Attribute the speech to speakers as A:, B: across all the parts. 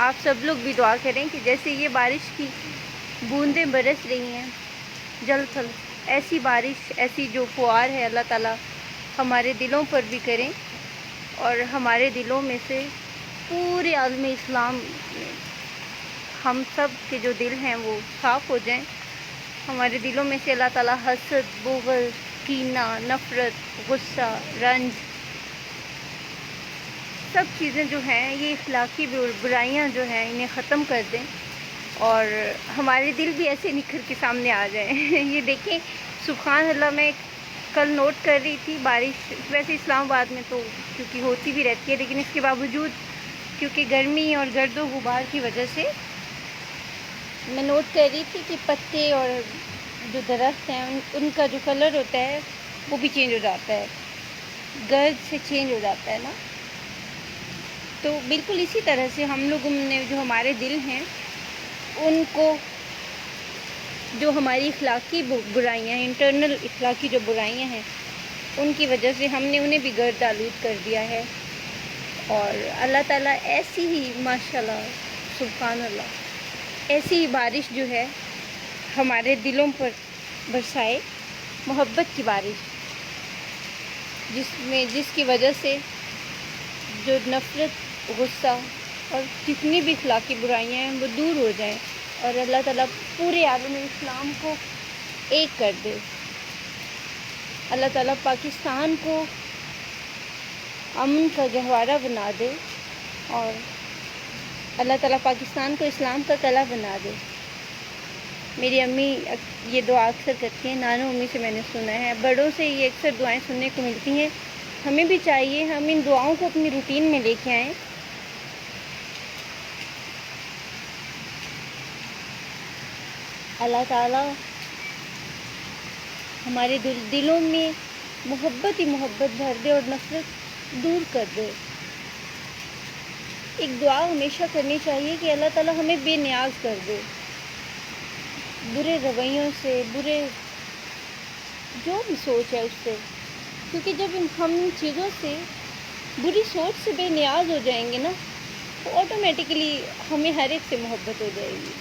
A: آپ سب لوگ بھی دعا کریں کہ جیسے یہ بارش کی بوندیں برس رہی ہیں جلد تھل، ایسی بارش، ایسی جو فوار ہے اللہ تعالیٰ ہمارے دلوں پر بھی کریں، اور ہمارے دلوں میں سے پورے عالم اسلام میں ہم سب کے جو دل ہیں وہ صاف ہو جائیں، ہمارے دلوں میں سے اللہ تعالیٰ حسد، بغض، کینہ، نفرت، غصہ، رنج، سب چیزیں جو ہیں، یہ اخلاقی برائیاں جو ہیں انہیں ختم کر دیں، اور ہمارے دل بھی ایسے نکھر کے سامنے آ جائیں۔ یہ دیکھیں سبحان اللہ، میں کل نوٹ کر رہی تھی بارش، ویسے اسلام آباد میں تو کیونکہ ہوتی بھی رہتی ہے، لیکن اس کے باوجود کیونکہ گرمی اور گرد و غبار کی وجہ سے میں نوٹ کر رہی تھی کہ پتے اور جو درخت ہیں ان کا جو کلر ہوتا ہے وہ بھی چینج ہو جاتا ہے، گرد سے چینج ہو جاتا ہے نا۔ تو بالکل اسی طرح سے ہم لوگوں نے جو ہمارے دل ہیں ان کو، جو ہماری اخلاقی برائیاں ہیں، انٹرنل اخلاقی جو برائیاں ہیں، ان کی وجہ سے ہم نے انہیں بھی گرد آلود کر دیا ہے، اور اللہ تعالیٰ ایسی ہی ماشاءاللہ سبحان اللہ ایسی ہی بارش جو ہے ہمارے دلوں پر برسائے، محبت کی بارش، جس کی وجہ سے جو نفرت، غصہ اور جتنی بھی اخلاقی برائیاں ہیں وہ دور ہو جائیں، اور اللہ تعالیٰ پورے عالم اسلام کو ایک کر دے۔ اللہ تعالیٰ پاکستان کو امن کا گہوارہ بنا دے، اور اللہ تعالیٰ پاکستان کو اسلام کا قلعہ بنا دے۔ میری امی یہ دعا اکثر کرتی ہیں، نانو امی سے میں نے سنا ہے، بڑوں سے یہ اکثر دعائیں سننے کو ملتی ہیں۔ ہمیں بھی چاہیے ہم ان دعاؤں کو اپنی روٹین میں لے کے آئیں۔ اللہ تعالیٰ ہمارے دلوں میں محبت ہی محبت بھر دے اور نفرت دور کر دے۔ ایک دعا ہمیشہ کرنی چاہیے کہ اللہ تعالیٰ ہمیں بے نیاز کر دے، برے رویوں سے، برے جو بھی سوچ ہے اس سے، کیونکہ جب ہم ان چیزوں سے، بری سوچ سے بے نیاز ہو جائیں گے نا، تو آٹومیٹکلی ہمیں ہر ایک سے محبت ہو جائے گی۔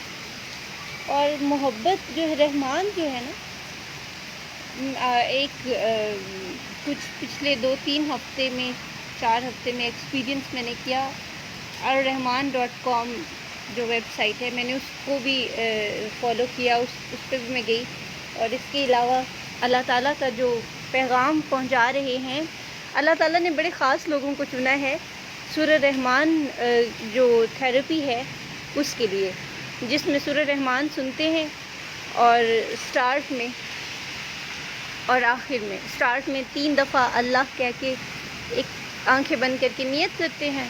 A: اور محبت جو ہے، رحمان جو ہے نا، کچھ پچھلے 2-3 ہفتے میں، 4 ہفتے میں ایکسپیرینس میں نے کیا، الرحمان.com جو ویب سائٹ ہے، میں نے اس کو بھی فالو کیا، اس پہ بھی میں گئی، اور اس کے علاوہ اللہ تعالیٰ کا جو پیغام پہنچا رہے ہیں، اللہ تعالیٰ نے بڑے خاص لوگوں کو چنا ہے سورہ رحمان جو تھیراپی ہے اس کے لیے، جس میں سورہ رحمان سنتے ہیں، اور سٹارٹ میں اور آخر میں، سٹارٹ میں 3 دفعہ اللہ کہہ کے ایک آنکھیں بند کر کے نیت کرتے ہیں،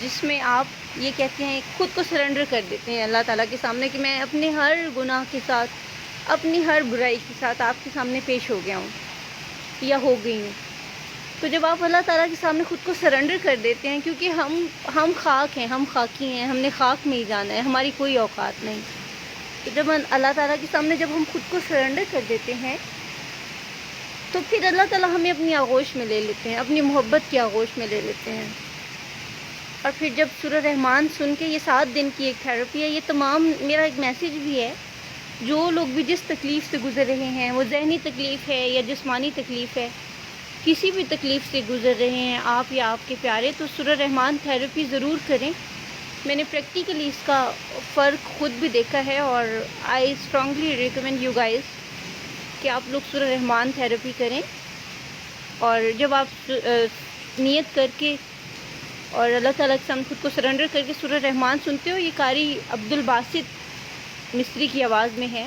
A: جس میں آپ یہ کہتے ہیں، خود کو سرنڈر کر دیتے ہیں اللہ تعالیٰ کے سامنے کہ میں اپنے ہر گناہ کے ساتھ، اپنی ہر برائی کے ساتھ آپ کے سامنے پیش ہو گیا ہوں یا ہو گئی ہوں۔ تو جب آپ اللہ تعالیٰ کے سامنے خود کو سرنڈر کر دیتے ہیں، کیونکہ ہم خاک ہیں، ہم خاکی ہیں، ہم نے خاک میں ہی جانا ہے، ہماری کوئی اوقات نہیں۔ تو جب اللہ تعالیٰ کے سامنے جب ہم خود کو سرنڈر کر دیتے ہیں، تو پھر اللہ تعالیٰ ہمیں اپنی آغوش میں لے لیتے ہیں، اپنی محبت کی آغوش میں لے لیتے ہیں۔ اور پھر جب سورہ رحمان سن کے، یہ 7 دن کی ایک تھیراپی ہے، یہ تمام میرا ایک میسیج بھی ہے، جو لوگ بھی جس تکلیف سے گزر رہے ہیں، وہ ذہنی تکلیف ہے یا جسمانی تکلیف ہے، کسی بھی تکلیف سے گزر رہے ہیں آپ یا آپ کے پیارے، تو سورہ رحمان تھیراپی ضرور کریں۔ میں نے پریکٹیکلی اس کا فرق خود بھی دیکھا ہے، اور I strongly recommend you guys کہ آپ لوگ سورہ رحمان تھیراپی کریں۔ اور جب آپ نیت کر کے اور اللہ تعالیٰ کے سامنے خود کو سرنڈر کر کے سورہ رحمان سنتے ہو، یہ قاری عبدالباسط مصری کی آواز میں ہے،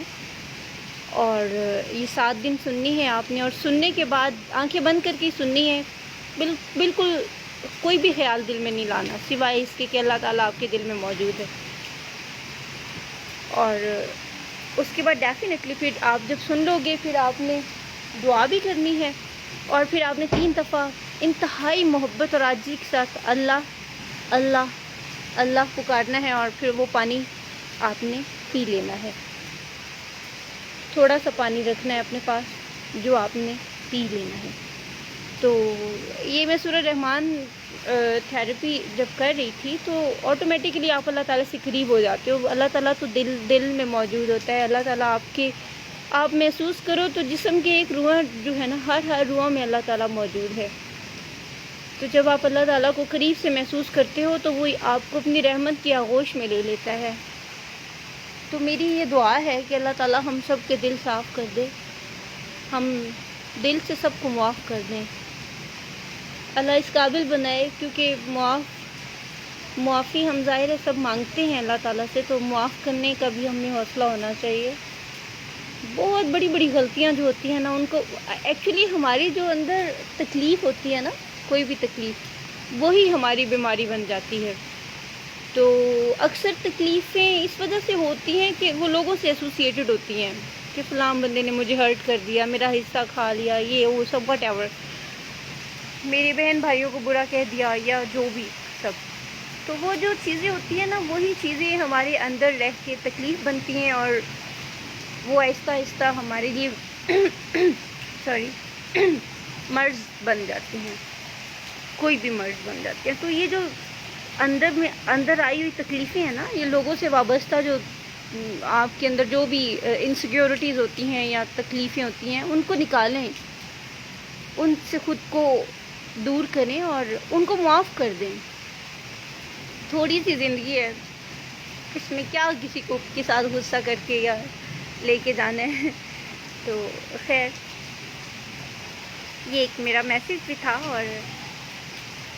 A: اور یہ 7 دن سننی ہے آپ نے، اور سننے کے بعد آنکھیں بند کر کے سننی ہے، بالکل کوئی بھی خیال دل میں نہیں لانا سوائے اس کے کہ اللہ تعالیٰ آپ کے دل میں موجود ہے۔ اور اس کے بعد ڈیفینیٹلی پھر آپ جب سن لو گے، پھر آپ نے دعا بھی کرنی ہے، اور پھر آپ نے 3 دفعہ انتہائی محبت اور عاجزی کے ساتھ اللہ اللہ اللہ پکارنا ہے، اور پھر وہ پانی آپ نے پی لینا ہے، تھوڑا سا پانی رکھنا ہے اپنے پاس جو آپ نے پی لینا ہے۔ تو یہ میں سورہ رحمان تھیراپی جب کر رہی تھی تو آٹومیٹکلی آپ اللہ تعالیٰ سے قریب ہو جاتے ہو. اللہ تعالیٰ تو دل میں موجود ہوتا ہے. اللہ تعالیٰ آپ محسوس کرو تو جسم کے ایک روح جو ہے نا، ہر روح میں اللہ تعالیٰ موجود ہے. تو جب آپ اللہ تعالیٰ کو قریب سے محسوس کرتے ہو تو وہ آپ کو اپنی رحمت کی آغوش میں لے لیتا ہے. تو میری یہ دعا ہے کہ اللہ تعالیٰ ہم سب کے دل صاف کر دے، ہم دل سے سب کو معاف کر دیں. اللہ اس قابل بنائے، کیونکہ معافی ہم ظاہر ہے سب مانگتے ہیں اللہ تعالیٰ سے، تو معاف کرنے کا بھی ہمیں حوصلہ ہونا چاہیے. بہت بڑی بڑی غلطیاں جو ہوتی ہیں نا، ان کو ایکچولی ہماری جو اندر تکلیف ہوتی ہے نا، کوئی بھی تکلیف، وہی ہماری بیماری بن جاتی ہے. تو اکثر تکلیفیں اس وجہ سے ہوتی ہیں کہ وہ لوگوں سے ایسوسیٹڈ ہوتی ہیں کہ فلاں بندے نے مجھے ہرٹ کر دیا، میرا حصہ کھا لیا، یہ وہ سب وٹ ایور، میری بہن بھائیوں کو برا کہہ دیا یا جو بھی سب. تو وہ جو چیزیں ہوتی ہیں نا، وہی چیزیں ہمارے اندر رہ کے تکلیف بنتی ہیں، اور وہ آہستہ آہستہ ہمارے لیے مرض بن جاتی ہیں، کوئی بھی مرض بن جاتی ہیں. تو یہ جو اندر آئی ہوئی تکلیفیں ہیں نا، یہ لوگوں سے وابستہ جو آپ کے اندر جو بھی انسیکیورٹیز ہوتی ہیں یا تکلیفیں ہوتی ہیں، ان کو نکالیں، ان سے خود کو دور کریں اور ان کو معاف کر دیں. تھوڑی سی زندگی ہے، اس میں کیا کسی کو کے ساتھ غصہ کر کے یا لے کے جانا ہے. تو خیر، یہ ایک میرا میسیج بھی تھا. اور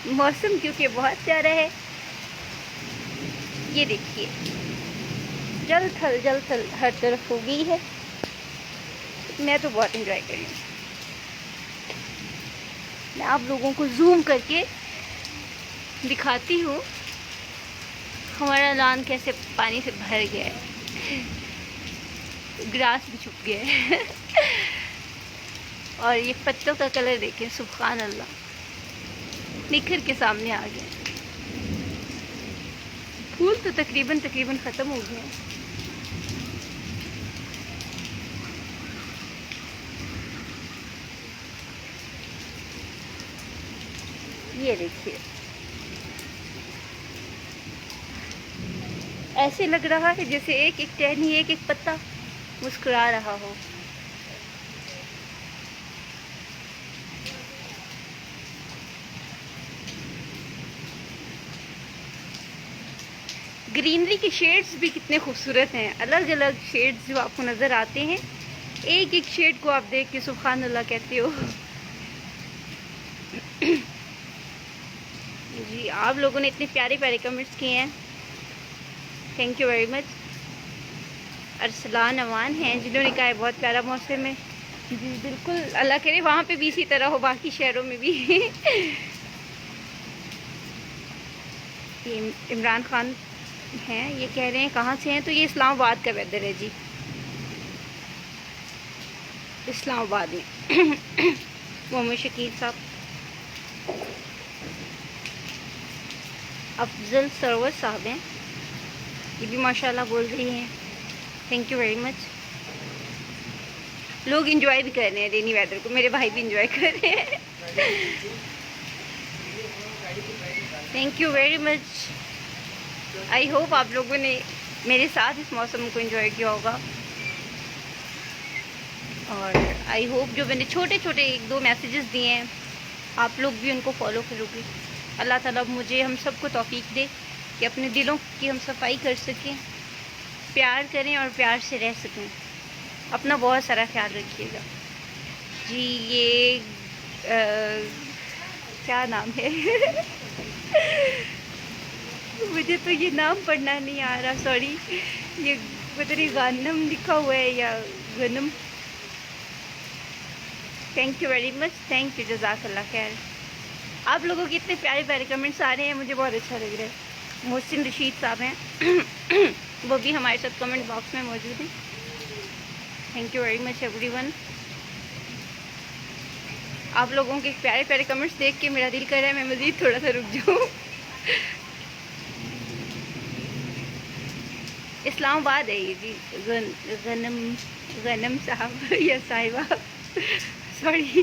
A: موسم کیونکہ بہت پیارا ہے، یہ دیکھیے جل تھل ہر طرف ہو گئی ہے. میں تو بہت انجوائے کر رہی ہوں. میں آپ لوگوں کو زوم کر کے دکھاتی ہوں ہمارا لان کیسے پانی سے بھر گیا ہے، گراس بھی چھپ گیا ہے. اور یہ پتوں کا کلر دیکھیں، سبحان اللہ، نکھر کے سامنے آ گیا. پھول تو تقریباً ختم ہو گئے ہیں. یہ دیکھیے، ایسے لگ رہا ہے جیسے ایک ایک ٹہنی، ایک ایک پتا مسکرا رہا ہو. گرینری کے شیڈز بھی کتنے خوبصورت ہیں، الگ الگ شیڈز جو آپ کو نظر آتے ہیں. ایک ایک شیڈ کو آپ دیکھ کے سبحان اللہ کہتے ہو. جی، آپ لوگوں نے اتنے پیارے پیارے کمنٹس کیے ہیں، thank you very much. Arslan Aman ہیں جنہوں نے کہا ہے بہت پیارا موسم ہے. جی بالکل، اللہ کرے وہاں پہ بھی اسی طرح ہو، باقی شہروں میں بھی. یہ عمران خان ہیں، یہ کہہ رہے ہیں کہاں سے ہیں، تو یہ اسلام آباد کا ویدر ہے جی، اسلام آباد میں. محمد شکیل صاحب، افضل سرور صاحب ہیں، یہ بھی ماشاءاللہ بول رہی ہیں، تھینک یو ویری مچ. لوگ انجوائے بھی کر رہے ہیں رینی ویدر کو، میرے بھائی بھی انجوائے کر رہے ہیں. Thank you very much. I hope آپ لوگوں نے میرے ساتھ اس موسم کو انجوائے کیا ہوگا، اور آئی ہوپ جو میں نے چھوٹے چھوٹے ایک دو میسیجز دیے ہیں آپ لوگ بھی ان کو فالو کرو گے. اللہ تعالیٰ مجھے ہم سب کو توفیق دے کہ اپنے دلوں کی ہم صفائی کر سکیں، پیار کریں اور پیار سے رہ سکیں. اپنا بہت سارا خیال رکھیے گا. جی یہ کیا نام ہے؟ مجھے تو یہ نام پڑھنا نہیں آ رہا، سوری. یہ پتہ نہیں غانم لکھا ہوا ہے یا غنم. Thank you very much, thank you, جزاک اللہ خیر. آپ لوگوں کے اتنے پیارے پیارے کمنٹس آ رہے ہیں، مجھے بہت اچھا لگ رہا ہے. محسن رشید صاحب ہیں، وہ بھی ہمارے ساتھ کمنٹ باکس میں موجود ہیں. Thank you very much every one. آپ لوگوں کے پیارے پیارے کمنٹس دیکھ کے میرا دل کر رہا ہے میں مزید تھوڑا سا رک جاؤں. اسلام آباد ہے یہ جی. غنم صاحب یا صاحبہ، سوری.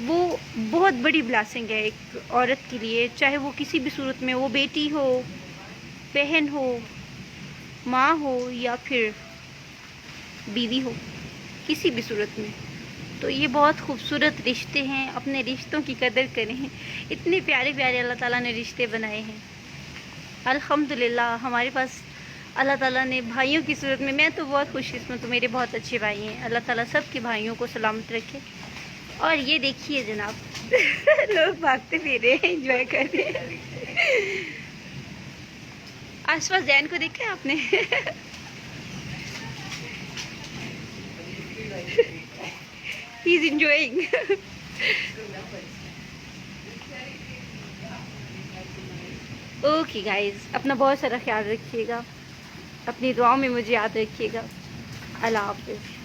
A: وہ بہت بڑی بلیسنگ ہے ایک عورت کے لیے، چاہے وہ کسی بھی صورت میں، وہ بیٹی ہو، بہن ہو، ماں ہو یا پھر بیوی ہو، کسی بھی صورت میں۔ تو یہ بہت خوبصورت رشتے ہیں، اپنے رشتوں کی قدر کریں، اتنے پیارے پیارے اللہ تعالیٰ نے رشتے بنائے ہیں۔ الحمدللہ ہمارے پاس اللہ تعالیٰ نے بھائیوں کی صورت میں تو بہت خوش قسمت ہوں، میرے بہت اچھے بھائی ہیں، اللہ تعالیٰ سب کے بھائیوں کو سلامت رکھے۔ اور یہ دیکھیے جناب لوگ بھاگتے پھر رہے ہیں، انجوائے کر رہے ہیں۔ آس پاس زین کو دیکھا ہے آپ نے؟ ہی از انجوائنگ۔ اوکے گائز، اپنا بہت سارا خیال رکھیے گا، اپنی دعاؤں میں مجھے یاد رکھیے گا۔ اللہ حافظ۔